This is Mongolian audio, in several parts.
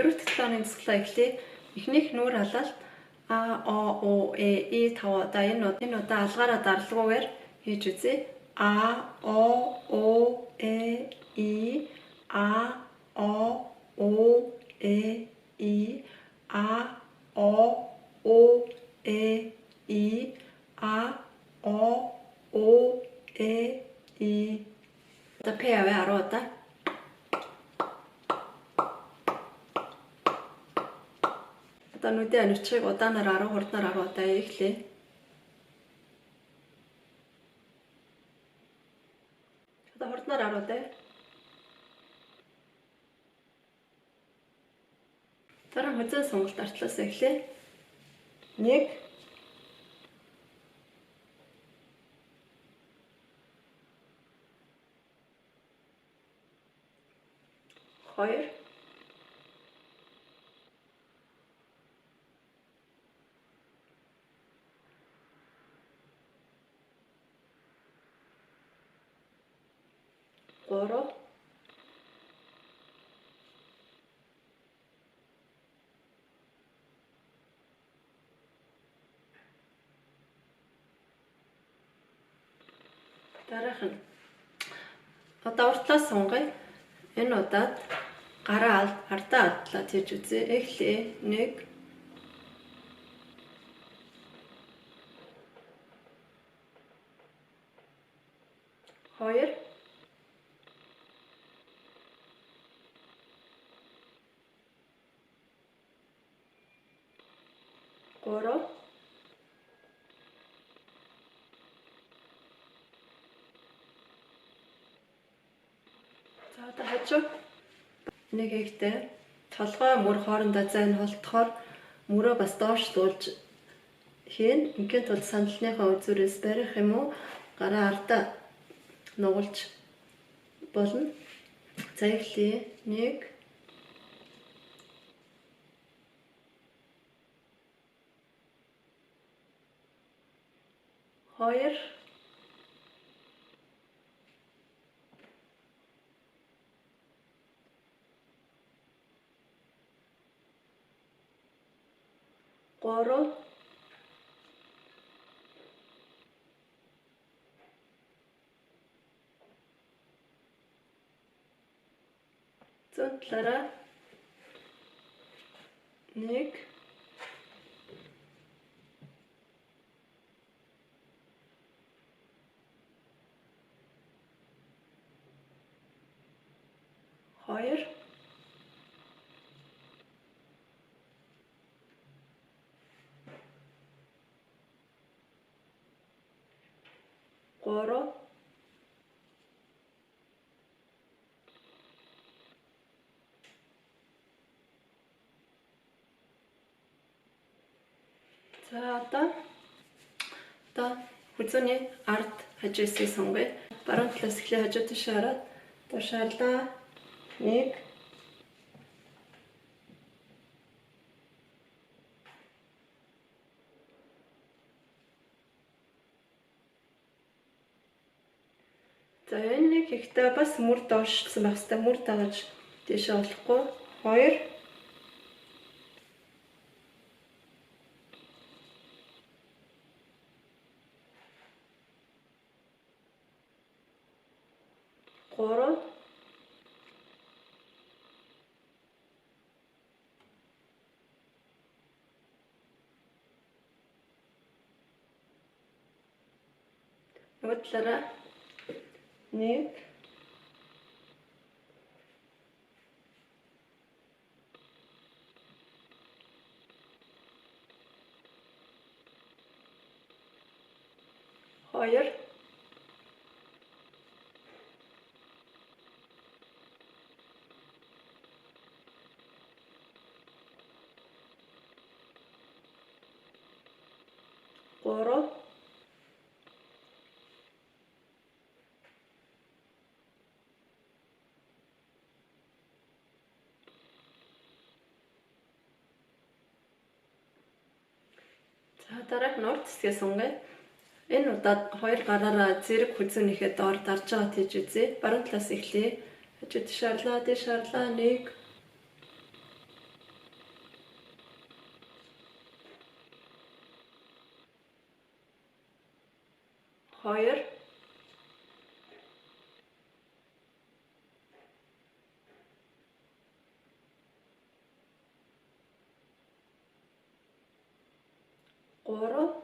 дөрөв талааны дасгалаа эхлэе. Эхнийх нүүр халаалт А, О, У, Э, И 5 удаа энэ удаа алгаараа даралгүйгээр хийж үзье. А, О, У, Э, И, А, О, У, Э, И, А, О, У, Э, И, А, О, У, Э, И. Одоо П авъя 10 удаа. Одоо нүдийн анирчгийг удаанаар 10 хурднаар 10 удаа эхлэе. Одоо хурднаар 10 удаа. Дараа хөзөө сонголт артлаас эхлэе. 1 2 3 дараах нь одоо уртлаас сонгоё. Энэ удаад гараа ардаа алдлаад хийж үзье. Эхлэе. 1 2 3 За одоо хажуу нэг ихтэй толгой мөр хоорондоо зайн холдохоор мөрөө бас доош дуулж хийн. Ингээд бол сандалныхаа үзүүрээс барих юм уу? Гараа ардаа нугалж болно. За эхлэе. 1 2 3 зүүн талаараа 1 2 3 За одоо хүзүүний ард хажуусыг сонгоё. Баруун талаас эхлээ хажуу тийш хараад тушаалаа 1 За энэ нэг ихтэй бас мөр доошлсон байх хэвээр мөр дагаж тийшээ олохгүй 2 3 нөгөө талаараа 1 2 3 За дараах нь урд хэсгээ сонгоё. Энэ удаад хоёр гараараа зэрэг хүзүүнийхээ доор дарж байгаа тийж үзье. Баруун талаас эхлэе. Хажуу тийш шарлаа, дээш шарлаа 1 3.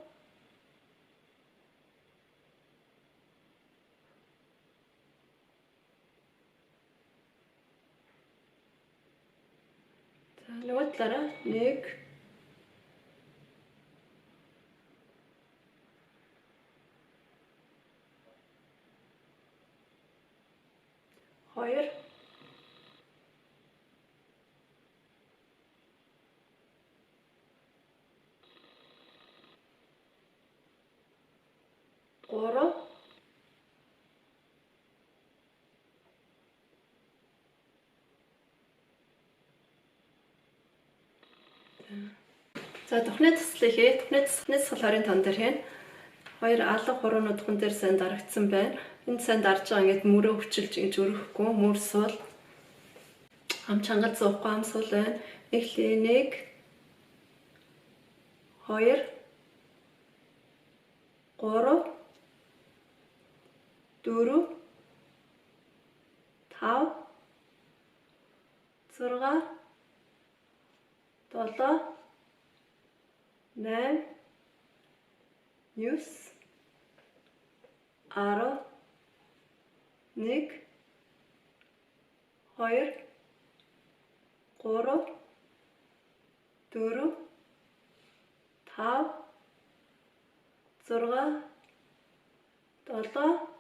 За нөгөө талаараа 1 2 3. За тухны тасалыг хий. Тухны тасал 20-ын тон дээр хийн. 2 алга хуруунууд тухн дээр сайн дарагдсан байна. Энд сайн дарж байгаа ингээд мөрөө хүчилж ингэж өрөхгүй, мөр суул. Ам чангал зоохгүй ам суул байна. Эхлээ 1 2 3 4 5 6 7 8 9 10 1 2 3 4 5 6 7 8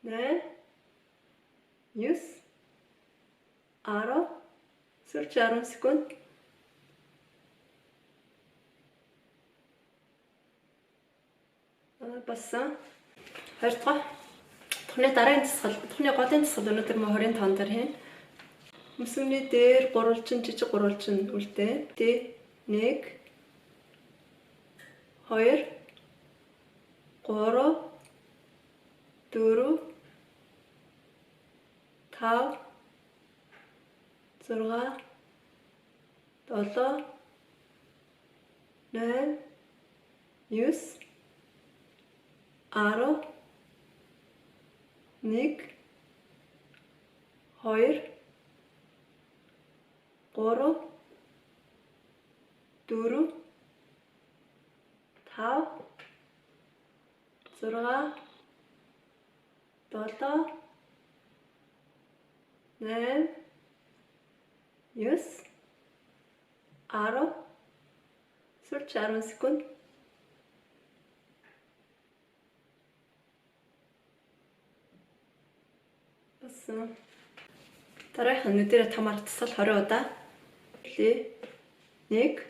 9 10 сүүлч 10 секунд. Басан. 20 дахь. Тухны дараагийн тасгал, тухны голын тасгал өнөөдөр 20-ын тон дээр хийн. Мөсөмний дээр гурвалжин жижиг гурвалжин үлдээ. 1 2 3 4 5 6 7 8 9 10 1 2 3 4 5 6 7 8 9 10 сүүлч 10 секунд. Басан. Дараагийн нүдэрэ тамаар тасал 20 удаа. 1 2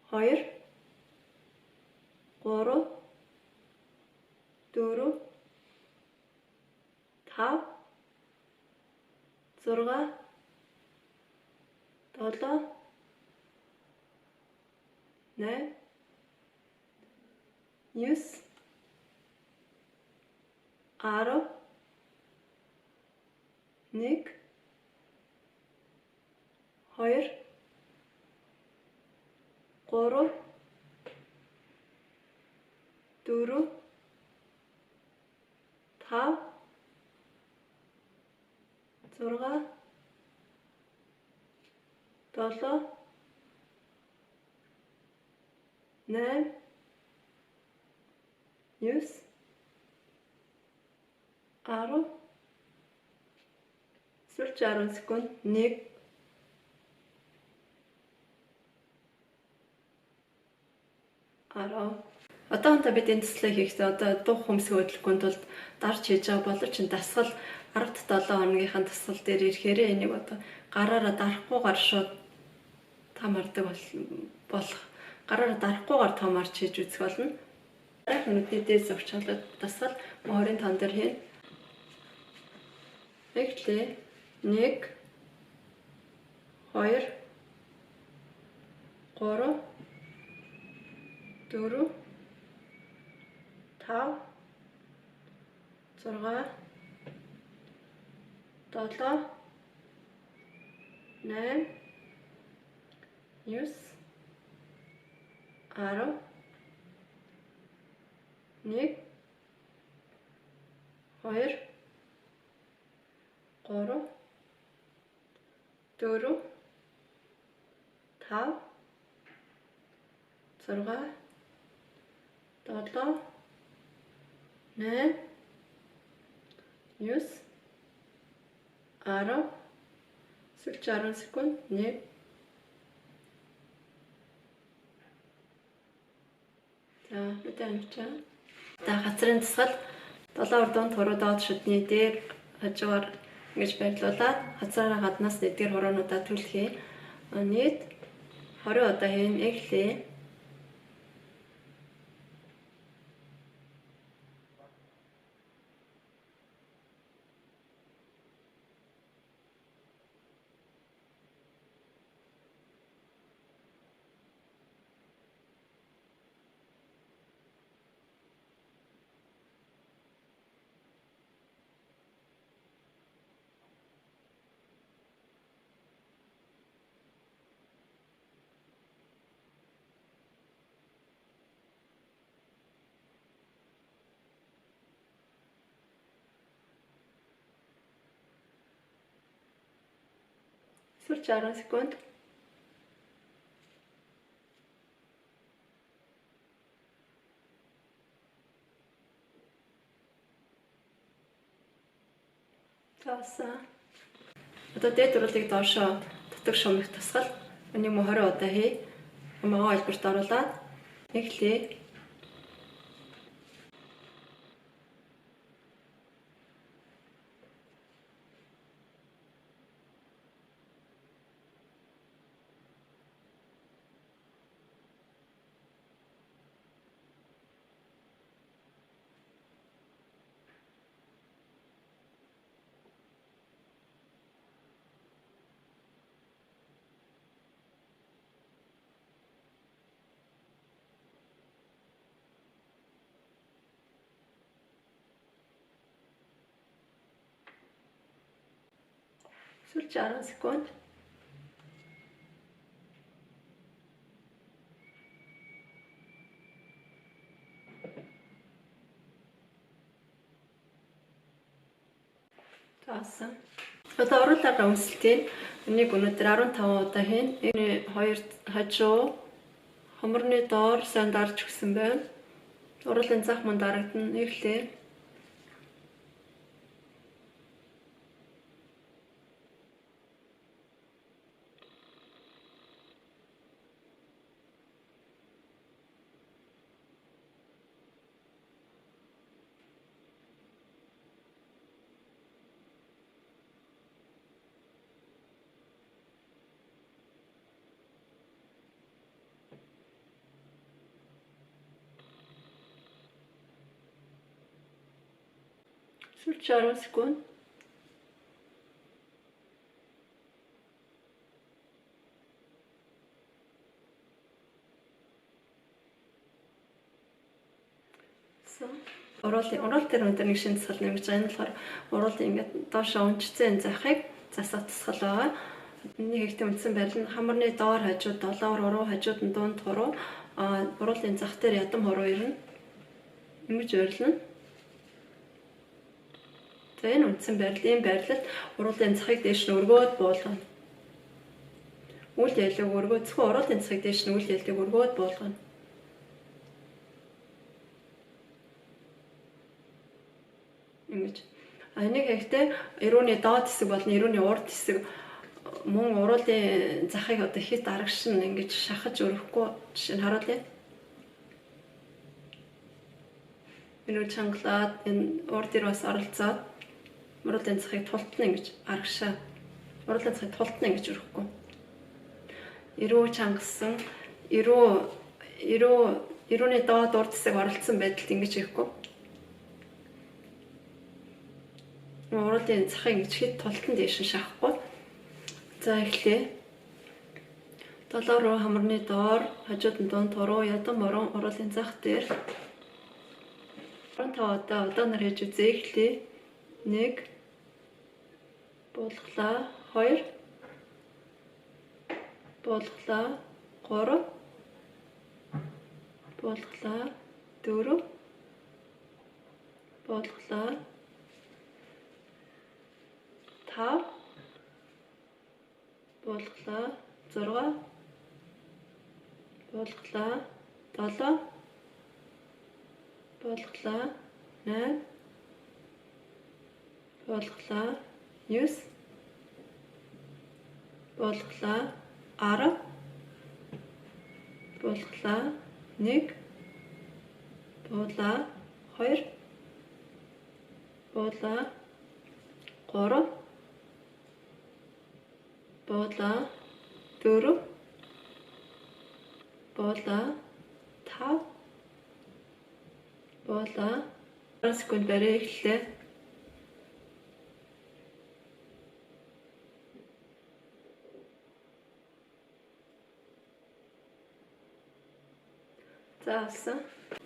3 4 5 6 7 8 9 10 1 2 3 4 5 6 7 8 9 10 сүүлч 10 секунд. 1 10. Одоохондоо бид энэ төслийг хийхдээ одоо дух хөмсгөө хөдөлгөөнд тулд дарж хийж байгаа боловч дасгал 17 хоногийнхаа дасгал дээр ирэхээр энийг одоо гараараа дарахгүйгээр шууд тамардаг болох гараараа дарахгүйгээр томарч хийж үзэх болно. Дараагийн нүдний дээр зурч халаад дасгал 20-ын тон дээр хийн. Эхлээ 1 2 3 4 5 6 7 8 9 10 1 2 3 4 5 6 7 8 9 10 сүүлч 10 секунд 1 за мэдээ амжаа. За газрын тасгал 7 урдуунд хуруу доод шүдний дээр хажуугаар ингэж байрлуулад хазаараа гаднаас эдгээр хуруунуудаа түлхье. Нийт 20 удаа хийн эхлэе. Сүүлч 10 секунд. Таасан. Одоо дээд урлыг доошоо дотор шумыг тасгал. Үнийг 20 удаа хий. Хамаагаа хэлбэрт оруулаад эхлэе. Сүүлч 10 секунд. Таасан. Одоо оруулаараа үнсэлтийн энийг өнөөдөр 15 удаа хийн. Энэ хоёр хажуу хоморны доор сайн дарж өгсөн байна. Уруулын зах мань дарагдана. Эхлэе. Сүүлч 10 секунд. Уруул дээр өндөр нэг шинэ тасгал нэмж байгаа. Энэ болохоор уруулын ингээд доошоо унжицсан захыг засах тасгал байгаа. Нэг ихтэй үндсэн байрлал нь хамарны доор хажууд 7 хуруу, хажууд нь дунд хуруу, уруулын зах дээр ядам хуруу ирнэ. Ингэж байрлана. За энэ үндсэн байрлал, энэ байрлалд уруулын захыг дээш нь өргөөд буулгана. Үйл явдлыг өргөөд зөвхөн уруулын захыг дээш нь үйл явдлыг өргөөд буулгана. Ингэж. Энийг хийхдээ эрүүний доод хэсэг болон эрүүний урд хэсэг мөн уруулын захыг одоо хит арагшин ингэж шахаж өрөхгүй жишээ нь харуулъя. Энэ чангалаад энэ урд дээр бас оролцоод уруулын захыг тултна ингэж арагшаа. Уруулын захыг тултна ингэж өрөхгүй. Эрүү чангасан, эрүүний доод урд хэсэг оролцсон байдалд ингэж хийхгүй. Уруулын захыг ингэж хит тултан дээш нь шахахгүй. За эхлэе. 7 руу хамарны доор, хажууд нь дунд хуруу, ядам морон уруулын зах дээр 15 удаа удаанаар хийж үзье. Эхлэе. 1 буулгалаа 2 буулгалаа 3 буулгалаа 4 буулгалаа 5 буулгалаа 6 буулгалаа 7 болглоо 8 болглоо 9 болглоо 10 болглоо 1 буулаа 2 буулаа 3 буулаа 4 буулаа 5 буулаа 10 секунд барай эхэллээ. За болсон.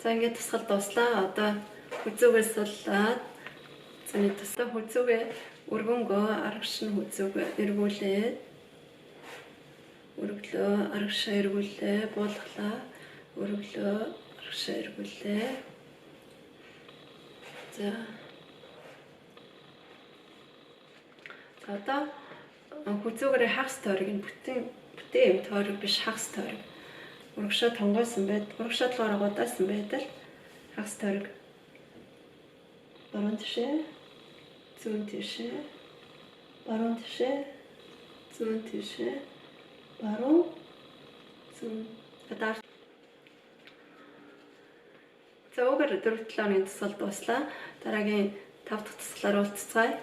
За ингээд тусгал дуслаа. Одоо хүзүүгээ суллаад зэний тусдаа хүзүүгээ өргөнгөө аргаш нь хүзүүгээ эргүүлээд өргөлөө аргашаа эргүүлээ, буулгалаа өргөлөө аргашаа эргүүлээ. За одоо хүзүүгээрээ хагас тойрог нь бүтэн юм тойрог биш хагас тойрог. Урагшаа тонгоосон урагшаа толгоор удаасан байдал хагас тойрог. Баруун тишээ, зүүн тишээ, баруун тишээ, зүүн тишээ, баруун, зүүн. За угаар 4-7 оны тусгал дуслаа. Дараагийн 5 дахь тусгалаар уулзцгаая.